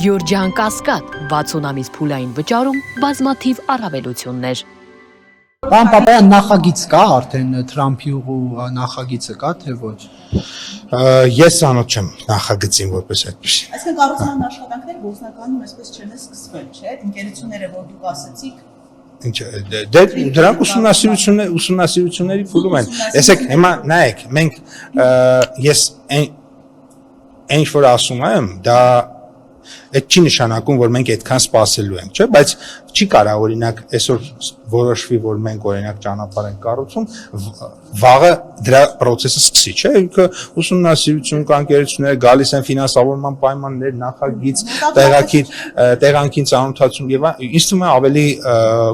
Գյորջյան Կասկադ 60 ամիս փուլային վճարում բազմաթիվ առավելություններ։ Պարոն Պապայան, նախագիծ կա արդեն Թրամփի ուղու նախագիծը կա թե ոչ։ Ես ծանոթ չեմ նախագծին որպես այդպես։ Այսինքն կառուցման աշխատանքները գործնականում այսպես չեն սկսվել, չէ՞։ Ընկերությունները, որ դուք ասացիք, Ինչ դրանք ուսումնասիրությունների փուլում են։ Տեսեք, հիմա նայեք, մենք ես այն ինչ որ ասում եմ, դա այդ չի նշանակում, որ մենք այդքան սպասելու ենք, չէ՞, բայց չի կարող օրինակ այսօր որոշվի, որ մենք օրինակ ճանապարհ ենք կառուցում, վաղը դրա process-ը սկսի, չէ՞, ինքը ուսումնասիրություն կան, ընկերությունները գալիս են ֆինանսավորման պայմաններ, նախագիծ, տեղանքին ծանոթացում եւ ինձ թվում է ավելի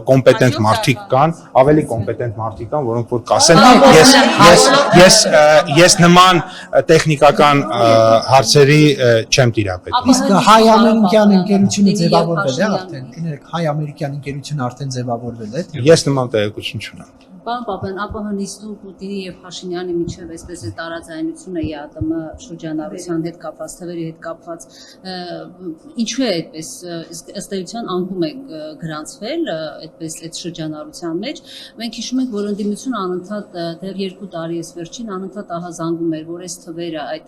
կոմպետենտ մարդիկ կան, որոնք որ կասեն, ես նման տեխնիկական հարցերի չեմ տիրապետում։ Իսկ հայ-ամերիկյան ընկերությունը ձևավորվել է արդեն, կներեք, հայ-ամերիկյան ընկերությունը արդեն ձևավորվել է։ Ես նման տեղեկություն չունեմ։ Պարոն Պապյան, ԱՊՀ-նիստում Պուտինի եւ Փաշինյանի միջև այսպես է տարաձայնությունը ԵԱՏՄ շրջանառության հետ կապված, թվերի հետ կապված, ինչու է այդպես, ըստ էության անկում է գրանցվել այդպես այդ շրջանառության մեջ։ Մենք հիշում ենք, որ ընդդիմությունը անընդհատ դեռ 2 տարի էս վերջին անընդհատ ահազանգում էր, որ այս թվերը այդ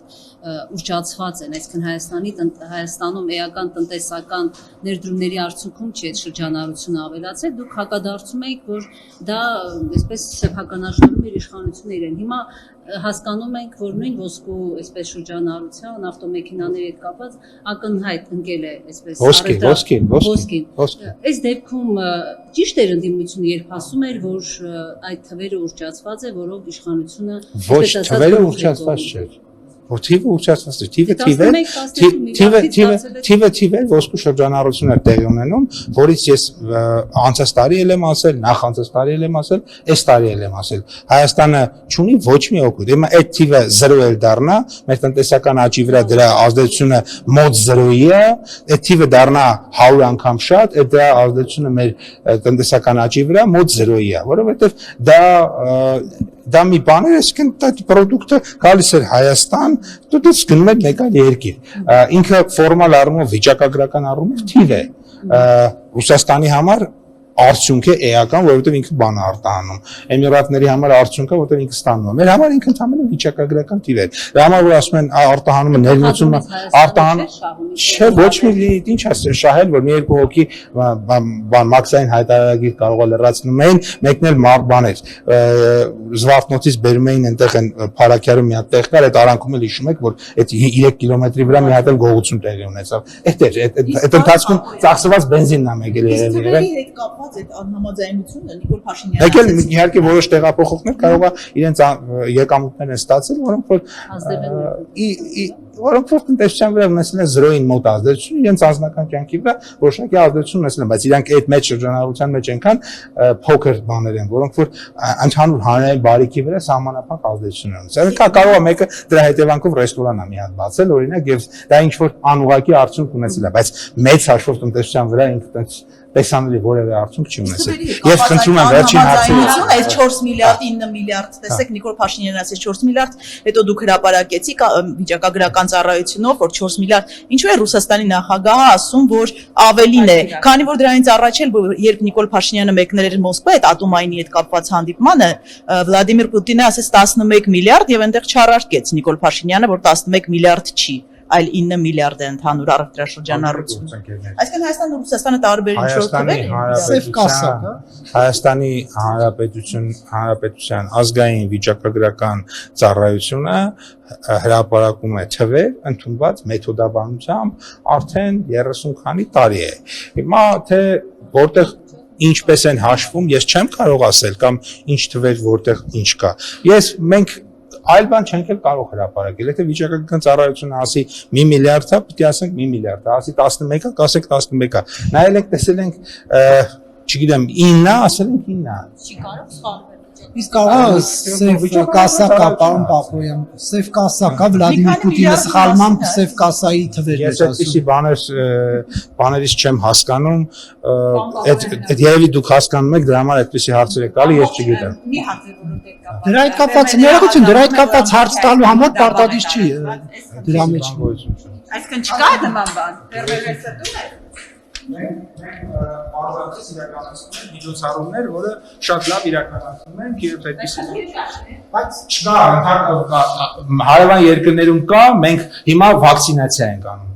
ուռճացված են, այսինքն Հայաստանում էական տնտեսական ներդրումների արդյունքում չի այդ շրջանառությունը ավելացել, դուք հակադարձում եք, որ դա այսպես սեփականաշնորհում իր իշխանությունը իրեն։ Հիմա հասկանում ենք, որ նույն ոսկու այսպես շրջանառության, ավտոմեքենաների հետ կապված ակնհայտ ընկել է այսպես ոսկին։ Այս դեպքում ճիշտ էր ընդդիմությունը, երբ ասում էր, որ այդ թվերը ուռճացված է, որով իշխանությունը ոչ թվերը ուռճացված չէ։ Թիվը ուռճացված է, թիվը ոսկու շրջանառություն էր տեղի ունենում, որից ես անցած տարի եմ ասել, նախ անցած տարի եմ ասել, այս տարի եմ ասել։ Հայաստանը չունի ոչ մի օգուտ։ Հիմա այդ թիվը 0 էլ դառնա, մեր տնտեսական աճի վրա դրա ազդեցությունը մոտ 0-ի է, այդ թիվը դառնա 100 անգամ շատ, այդ դրա ազդեցությունը մեր տնտեսական աճի վրա մոտ 0-ի է, որովհետև դա մի բան է, այսինքն այդ պրոդուկտը գալիս էր Հայաստան, դուք գնում եք մեկ այլ երկիր։ Ինքը ֆորմալ առումով, վիճակագրական առումով թիվ է։ Ռուսաստանի համար արդյունք է էական, որովհետև ինքը բան է արտահանում։ Էմիրատների համար արդյունք է, որովհետև ինքը ստանում է։ Մեր համար ինքը ընդհանրապես վիճակագրական թիվ է։ Դրա համար որ ասում են արտահանումը ներմուծումը արտահանում չէ, ոչ մի ինչ ասել, շահել, որ մի երկու հոգի բան մաքսային հայտարարագիր կարող է լրացնում էին, մեկն էլ բան էր։ Զվարթնոցից բերում էին այնտեղ են Փարաքյարում մի հատ տեղ կար, այդ արանքում էլ հիշում եք, որ այդ 3 կիլոմետրի վրա մի հատ էլ գողություն տեղի ունեցավ։ Այդ ընթացքում ծախսված բենզինն է եկել երևի։ այդ անհամաձայնությունը Նիկոլ Փաշինյանը։ Եկել իհարկե որոշ տեղափոխողներ կարող է իրենց եկամուտներ են ստացել, որոնք որ տնտեսության վրա ունեցել են 0-ին մոտ ազդեցություն, իրենց անձնական կյանքի վրա որոշակի ազդեցություն ունեցել են, բայց իրանք այդ մեջ շրջանառության մեջ այնքան փոքր բաներ են, որոնք որ ընդհանուր հանրային բարիքի վրա սահմանափակ ազդեցություն ունեն։ Այսինքն կարող է մեկը դրա հետևանքով ռեստորան մի հատ բացել, օրինակ, եւ դա ինչ որ անուղղակի արդյունք ունեցել է, բայց մեծ հաշվով տնտեսության վրա ինքը տեսանելի որևէ արդյունք չի ունեցել։ Ես խնդրում եմ վերջին հարցը։ Այդ 4 միլիարդ, 9 միլիարդ, տեսեք Նիկոլ Փաշինյանն ասեց 4 միլիարդ, հետո դուք հրապարակեցիք վիճակագրական ծառայությունով, որ 4 միլիարդ։ Ինչու է Ռուսաստանի նախագահը ասում, որ ավելին է, քանի որ դրանից առաջ էլ երբ Նիկոլ Փաշինյանը մեկներ էր Մոսկվա այդ ատոմայինի հետ կապված հանդիպմանը, Վլադիմիր Պուտինը ասեց 11 միլիարդ եւ այնտեղ չարարկեց Նիկոլ Փաշինյանը, որ 11 միլիարդ չի, այլ 9 միլիարդ է ընդհանուր առևտրաշրջանառություն։ Այսինքն Հայաստանը ու Ռուսաստանը տարբեր ինչ-որ թվեր են։ Սև կասա կա։ Հայաստանի Հանրապետության ազգային վիճակագրական ծառայությունը հրապարակում է թվեր ընդունված մեթոդաբանությամբ արդեն 30 քանի տարի է։ Հիմա թե որտեղ ինչպես են հաշվում, ես չեմ կարող ասել կամ ինչ թվեր որտեղ ինչ կա։ Մենք այլ բան չենք էլ կարող հրապարակել, եթե վիճակագրական ծառայությունը ասի 1 միլիարդ է, պետք է ասենք 1 միլիարդ է, ասի 11-ը, ասենք 11-ը։ Նայել ենք, տեսել ենք, չգիտեմ, 9-ը, ասել ենք 9-ը։ Չի կարող սխալվել։ Իսկ սև կասա կա, պարոն Պապոյան, սև կասա կա, Վլադիմիր Պուտինը սխալմամբ սև կասայի թվերն է ասում։ Ես այդպիսի բաներից չեմ հասկանում, այդ երևի դուք հասկանում եք, դրա համար այդպիսի հարցեր եք տալի, ես չգիտեմ։ Մի հարց է, որոնք եք կապված։ Դրա հետ կապված ներողություն, դրա հետ կապված հարց տալու համար պարտադիր չի դրա մեջ։ Այսինքն չկա նման բան։ Ֆերմերները դու ես։ Մենք բարձրացած իրականացնում ենք միջոցառումներ, որը շատ լավ իրականացնում ենք եւ այդպեսի։ Բայց չկա, հարևան երկրներում կա, մենք հիմա վակցինացիա ենք անում։